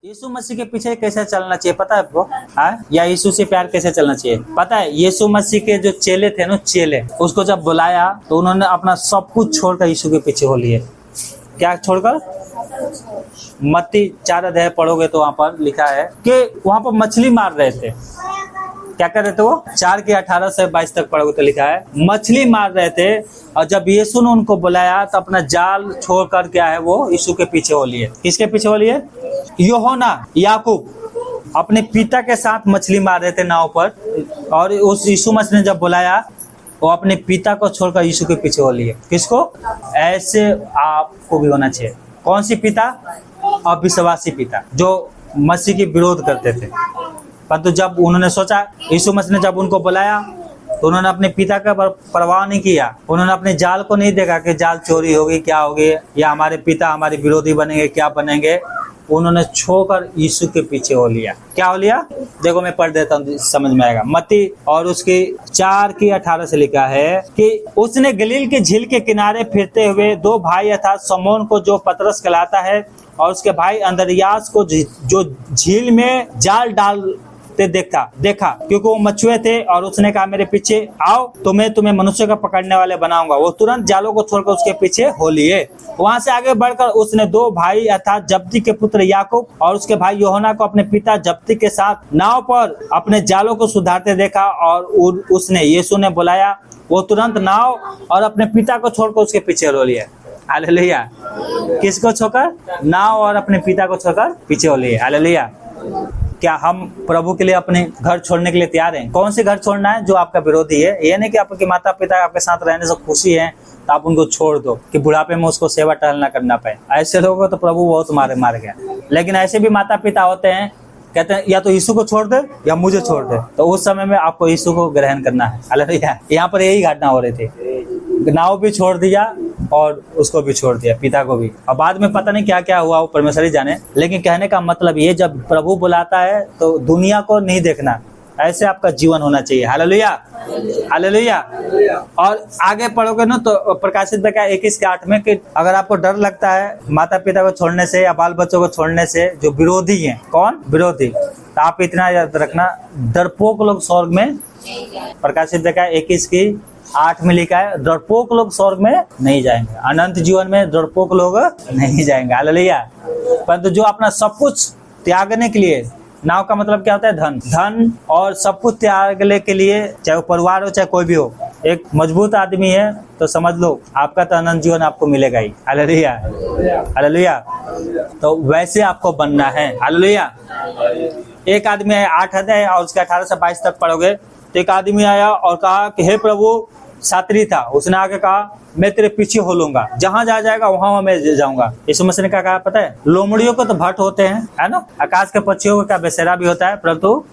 यीशु मसीह के पीछे कैसे चलना चाहिए पता है आपको? या यीशु से प्यार कैसे चलना चाहिए पता है? यीशु मसीह के जो चेले थे ना, चेले उसको जब बुलाया तो उन्होंने अपना सब कुछ छोड़कर यीशु के पीछे हो लिए। क्या छोड़कर? मत्ती 4 अध्याय पढ़ोगे तो वहां पर लिखा है कि वहां पर मछली मार रहे थे। क्या कर रहे थे वो? 4 के 18 से 22 तक पढ़ोगे तो लिखा है मछली मार रहे थे। और जब यीशु ने उनको बुलाया तो अपना जाल छोड़कर क्या है, वो यीशु के पीछे हो लिए। किसके पीछे हो लिए? यूहन्ना, याकूब अपने पिता के साथ मछली मार रहे थे नाव पर। और उस यीशु मसीह ने जब बुलाया वो अपने पिता को छोड़कर यीशु के पीछे हो लिए। किसको? ऐसे आपको भी होना चाहिए। कौन सी पिता? अविश्वासी पिता जो मसीह की विरोध करते थे। परंतु जब उन्होंने सोचा, यीशु मसीह ने जब उनको बुलाया तो उन्होंने अपने पिता का परवाह नहीं किया। उन्होंने अपने जाल को नहीं देखा कि जाल चोरी होगी, क्या होगी, या हमारे पिता हमारे विरोधी बनेंगे, क्या बनेंगे। उन्होंने छोड़कर यीशु के पीछे हो लिया। क्या हो लिया? देखो मैं पढ़ देता हूँ, समझ में आएगा। मत्ती और उसकी 4 की 18 से लिखा है कि उसने गलील के झील के किनारे फिरते हुए 2 भाई अर्थात शमौन को जो पतरस कहलाता है और उसके भाई अंद्रियास को जो झील में जाल डालते देखा क्योंकि वो मछुए थे। और उसने कहा मेरे पीछे आओ तो मैं तुम्हें मनुष्य का पकड़ने वाले बनाऊंगा। वो तुरंत जालों को छोड़कर उसके पीछे हो लिए। वहां से आगे बढ़कर उसने 2 भाई अर्थात जब्दी के पुत्र याकूब और उसके भाई यूहन्ना को अपने पिता जब्दी के साथ नाव पर अपने जालों को सुधारते देखा। और उसने यीशु ने बुलाया, वो तुरंत नाव और अपने पिता को छोड़कर उसके पीछे हो लिए। हालेलुया। किसको छोड़कर? नाव और अपने पिता को छोड़कर पीछे हो लिए। हालेलुया। क्या हम प्रभु के लिए अपने घर छोड़ने के लिए तैयार हैं? कौन से घर छोड़ना है? जो आपका विरोधी है। ये नहीं कि आपके माता पिता आपके साथ रहने से खुशी है तो आप उनको छोड़ दो कि बुढ़ापे में उसको सेवा टहलना करना पाए। ऐसे लोगों को तो प्रभु बहुत मार गया। लेकिन ऐसे भी माता पिता होते हैं, कहते हैं या तो यीशु को छोड़ दे या मुझे छोड़ दे। तो उस समय में आपको यीशु को ग्रहण करना है। हालेलुया। यहाँ पर यही घटना हो रही थी। नाव भी छोड़ दिया और उसको भी छोड़ दिया, पिता को भी। और बाद में पता नहीं क्या क्या हुआ, वो परमेश्वर ही जाने। लेकिन कहने का मतलब ये, जब प्रभु बुलाता है तो दुनिया को नहीं देखना, ऐसे आपका जीवन होना चाहिए। Hallelujah, hallelujah. और आगे पढ़ोगे ना तो प्रकाशित में क्या 21:8 में कि अगर आपको डर लगता है माता पिता को छोड़ने से या बाल बच्चों को छोड़ने से जो विरोधी हैं। कौन विरोधी? तो आप इतना याद रखना, डरपोक लोग स्वर्ग में, प्रकाशित में क्या 21:8 में लिखा है, डरपोक लोग स्वर्ग में नहीं जाएंगे। अनंत जीवन में डरपोक लोग नहीं जाएंगे। हालेलुया। परंतु जो अपना सब कुछ त्यागने के लिए, नाव का मतलब क्या होता है? धन और सब कुछ त्यागने के लिए, चाहे वो परिवार हो चाहे कोई भी हो, एक मजबूत आदमी है तो समझ लो आपका तो अनंत जीवन आपको मिलेगा ही। Hallelujah, hallelujah. तो वैसे आपको बनना है। हालेलुया। एक आदमी आया 8 अध्याय और उसके 18 से 22 तक पढ़ोगे तो एक आदमी आया और कहा कि हे प्रभु, सात्री था, उसने आके कहा मैं तेरे पीछे हो लूंगा, जहां जा जाएगा वहां मैं जाऊंगा। यीशु मसीह ने क्या कहा पता है? लोमड़ियों को तो भट्ट होते हैं, है ना, आकाश के पक्षियों का बेसेरा भी होता है, परंतु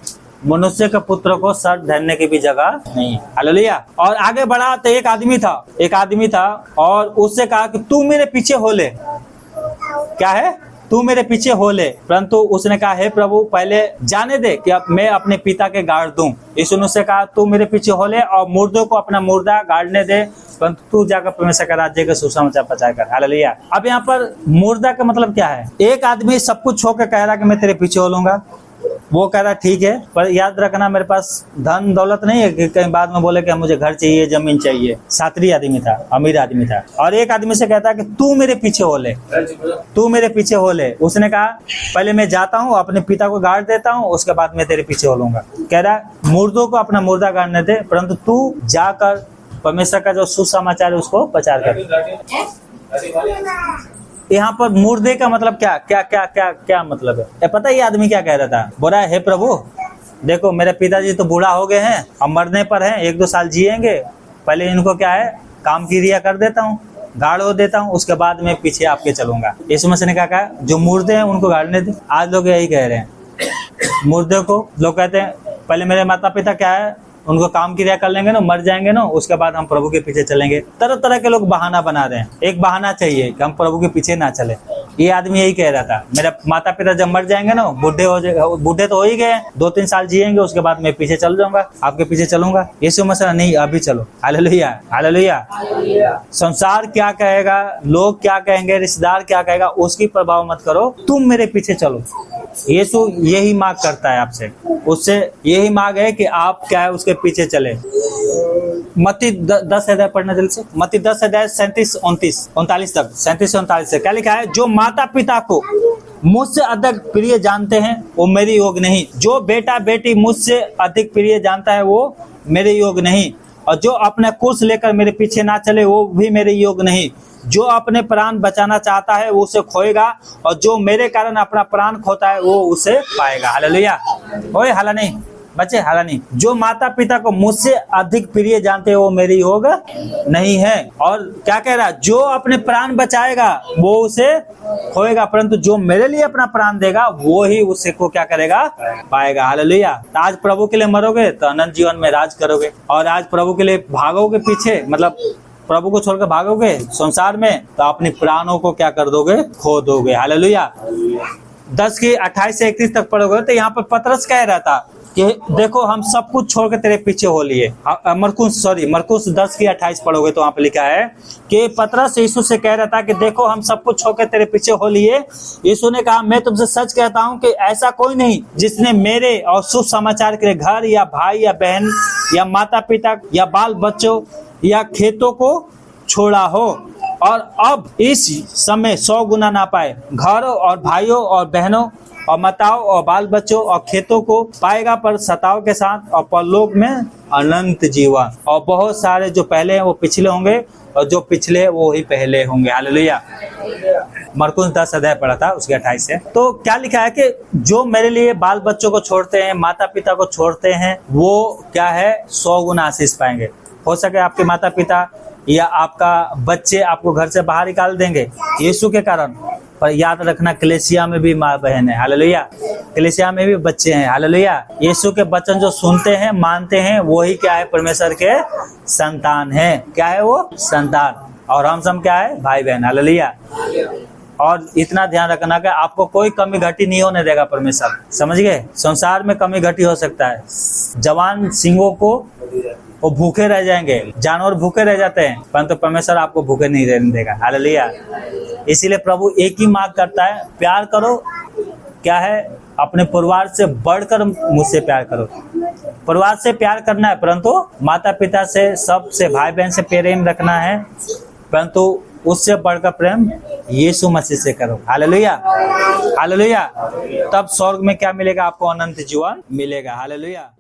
मनुष्य के पुत्र को सर धरने की भी जगह नहीं। हालेलुया। और आगे बढ़ा तो एक आदमी था और उससे कहा कि तू मेरे पीछे हो ले। क्या है? तू मेरे पीछे हो ले। परंतु उसने कहा हे प्रभु, पहले जाने दे कि अब मैं अपने पिता के गाड़ दूं। यीशु ने उससे कहा तू मेरे पीछे हो ले और मुर्दों को अपना मुर्दा गाड़ने दे, परंतु तू जाकर परमेश्वर का राज्य के सुसमाचार प्रचार कर। हालेलुया। अब यहाँ पर मुर्दा का मतलब क्या है? एक आदमी सब कुछ छोड़ के कह रहा कि मैं तेरे पीछे हो लूंगा। वो कह रहा ठीक है, पर याद रखना मेरे पास धन दौलत नहीं है कि कहीं बाद में बोले कि मुझे घर चाहिए, जमीन चाहिए। सात्री आदमी था, अमीर आदमी था। और एक आदमी से कहता है कि तू मेरे पीछे हो ले, तू मेरे पीछे हो ले। उसने कहा पहले मैं जाता हूँ, अपने पिता को गाड़ देता हूँ, उसके बाद मैं तेरे पीछे हो लूंगा। कह रहा मुर्दों को अपना मुर्दा गाड़ने दे, परंतु तू जाकर परमेश्वर का जो सुसमाचार है उसको प्रचार कर। यहाँ पर मुर्दे का मतलब क्या क्या क्या क्या क्या मतलब है? पता है ये आदमी क्या कह रहा था? बोला हे प्रभु, देखो मेरे पिताजी तो बूढ़ा हो गए हैं, अब मरने पर हैं, 1-2 साल जिएंगे, पहले इनको क्या है काम की क्रिया कर देता हूँ, गाड़ हो देता हूँ, उसके बाद मैं पीछे आपके चलूंगा। यीशु मसीह ने क्या कहा? जो मुर्दे हैं उनको गाड़ने दे। आज लोग यही कह रहे हैं, मुर्दे को लोग कहते हैं पहले मेरे माता पिता क्या है उनको काम क्रिया कर लेंगे ना, मर जाएंगे ना, उसके बाद हम प्रभु के पीछे चलेंगे। तरह तरह के लोग बहाना बना रहे हैं। एक बहाना चाहिए कि हम प्रभु के पीछे ना चले। ये आदमी यही कह रहा था, मेरे माता पिता जब मर जाएंगे ना, बूढ़े तो हो ही गए, 2-3 साल जिएंगे, उसके बाद मैं पीछे चल जाऊंगा, आपके पीछे चलूंगा। यीशु मसीह नहीं, अभी चलो। Hallelujah, hallelujah. संसार क्या कहेगा, लोग क्या कहेंगे, रिश्तेदार क्या कहेगा, उसकी प्रभाव मत करो, तुम मेरे पीछे चलो। यीशु यही मांग करता है आपसे, उससे यही मांग है कि आप क्या है उसके पीछे चले। मत्ती 10 अध्याय पढ़ना जल्दी से, मत्ती 10 अध्याय 37-39 तक, 37-39 से क्या लिखा है? जो माता पिता को मुझसे अधिक प्रिय जानते हैं वो मेरे योग नहीं, जो बेटा बेटी मुझसे अधिक प्रिय जानता है वो मेरे योग नहीं, और जो अपने क्रूस लेकर मेरे पीछे ना चले वो भी मेरे योग नहीं। जो अपने प्राण बचाना चाहता है वो उसे खोएगा, और जो मेरे कारण अपना प्राण खोता है वो उसे पाएगा। हालेलुया। ओए हाला नहीं बच्चे, हाला नहीं। जो माता पिता को मुझसे अधिक प्रिय जानते हैं वो मेरी योग नहीं है। और क्या कह रहा है? जो अपने प्राण बचाएगा वो उसे खोएगा, परंतु जो मेरे लिए अपना प्राण देगा वो ही उसे को क्या करेगा? पाएगा। हालेलुया। आज प्रभु के लिए मरोगे तो अनंत जीवन में राज करोगे, और आज प्रभु के लिए भागोगे पीछे, मतलब प्रभु को छोड़कर भागोगे संसार में, तो अपने प्राणों को क्या कर दोगे? खो दोगे। हालेलुया। 10 की 28 से 31 तक पढ़ोगे तो यहाँ पर पतरस कह रहा था कि देखो हम सब कुछ छोड़ के तेरे पीछे हो लिए। मरकुस 10 की 28 पढ़ोगे तो वहाँ पे लिखा है कि पतरस यीशु से कह रहा था कि देखो हम सब कुछ छोड़ के तेरे पीछे हो लिए। यीशु ने कहा मैं तुमसे सच कहता हूँ कि ऐसा कोई नहीं जिसने मेरे और शुभ समाचार के लिए घर या भाई या बहन या माता पिता या बाल बच्चों या खेतों को छोड़ा हो, और अब इस समय 100 गुना ना पाए, घर और भाइयों और बहनों और माताओं और बाल बच्चों और खेतों को पाएगा पर सताव के साथ, और परलोक में अनंत जीवन। और बहुत सारे जो पहले हैं वो पिछले होंगे, और जो पिछले वो ही पहले होंगे। हालेलुया। मरकुस 10 अध्याय पढ़ा था उसके 28 से। तो क्या लिखा है कि जो मेरे लिए बाल बच्चों को छोड़ते हैं, माता पिता को छोड़ते हैं, वो क्या है? 100 गुना आशीष पाएंगे। हो सके आपके माता पिता या आपका बच्चे आपको घर से बाहर निकाल देंगे यीशु के कारण, पर याद रखना कलीसिया में भी माँ बहन है। हालेलुया। कलीसिया में भी बच्चे हैं। हालेलुया। यीशु के वचन जो सुनते हैं, मानते हैं, वो ही क्या है? परमेश्वर के संतान है। क्या है वो? संतान। और हम सब क्या है? भाई बहन। हालेलुया। और इतना ध्यान रखना कि आपको कोई कमी घटी नहीं होने देगा परमेश्वर। समझ गए? संसार में कमी घटी हो सकता है। जवान सिंहों को वो भूखे रह जाएंगे, जानवर भूखे रह जाते हैं, परंतु परमेश्वर आपको भूखे नहीं रहने देगा। हालेलुया। इसीलिए प्रभु एक ही मांग करता है, प्यार करो। क्या है? अपने परिवार से बढ़कर मुझसे प्यार करो। परिवार से प्यार करना है, परंतु माता पिता से, सबसे, भाई बहन से प्रेम रखना है, परंतु उससे बढ़कर प्रेम यीशु मसीह से करो। हालेलुया। हालेलुया। तब स्वर्ग में क्या मिलेगा? आपको अनंत जीवन मिलेगा। हालेलुया।